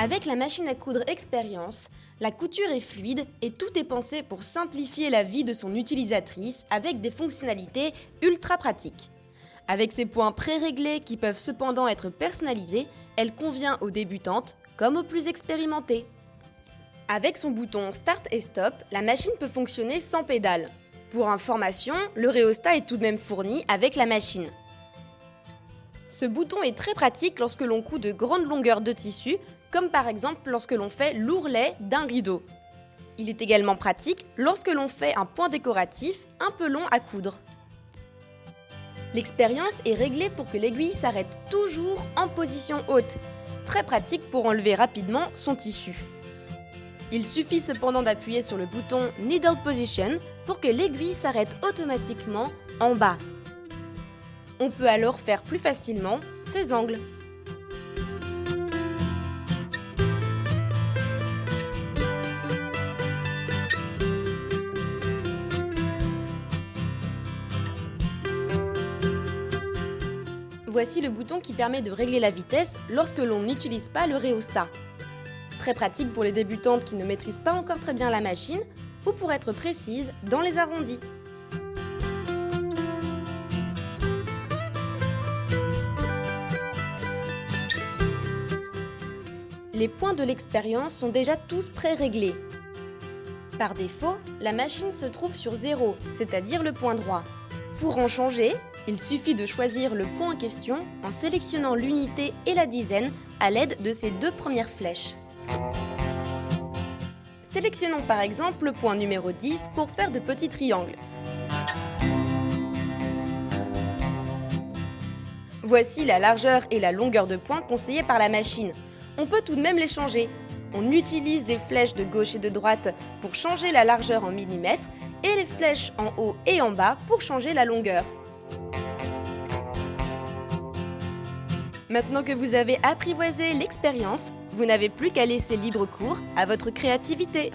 Avec la machine à coudre Expérience, la couture est fluide et tout est pensé pour simplifier la vie de son utilisatrice avec des fonctionnalités ultra pratiques. Avec ses points pré-réglés qui peuvent cependant être personnalisés, elle convient aux débutantes comme aux plus expérimentées. Avec son bouton Start et Stop, la machine peut fonctionner sans pédale. Pour information, le rhéostat est tout de même fourni avec la machine. Ce bouton est très pratique lorsque l'on coud de grandes longueurs de tissu, comme par exemple lorsque l'on fait l'ourlet d'un rideau. Il est également pratique lorsque l'on fait un point décoratif un peu long à coudre. L'expérience est réglée pour que l'aiguille s'arrête toujours en position haute, très pratique pour enlever rapidement son tissu. Il suffit cependant d'appuyer sur le bouton Needle Position pour que l'aiguille s'arrête automatiquement en bas. On peut alors faire plus facilement ses angles. Voici le bouton qui permet de régler la vitesse lorsque l'on n'utilise pas le rhéostat. Très pratique pour les débutantes qui ne maîtrisent pas encore très bien la machine ou pour être précises dans les arrondis. Les points de l'expérience sont déjà tous pré-réglés. Par défaut, la machine se trouve sur 0, c'est-à-dire le point droit. Pour en changer, il suffit de choisir le point en question en sélectionnant l'unité et la dizaine à l'aide de ces deux premières flèches. Sélectionnons par exemple le point numéro 10 pour faire de petits triangles. Voici la largeur et la longueur de point conseillées par la machine. On peut tout de même les changer. On utilise les flèches de gauche et de droite pour changer la largeur en millimètres et les flèches en haut et en bas pour changer la longueur. Maintenant que vous avez apprivoisé l'expérience, vous n'avez plus qu'à laisser libre cours à votre créativité.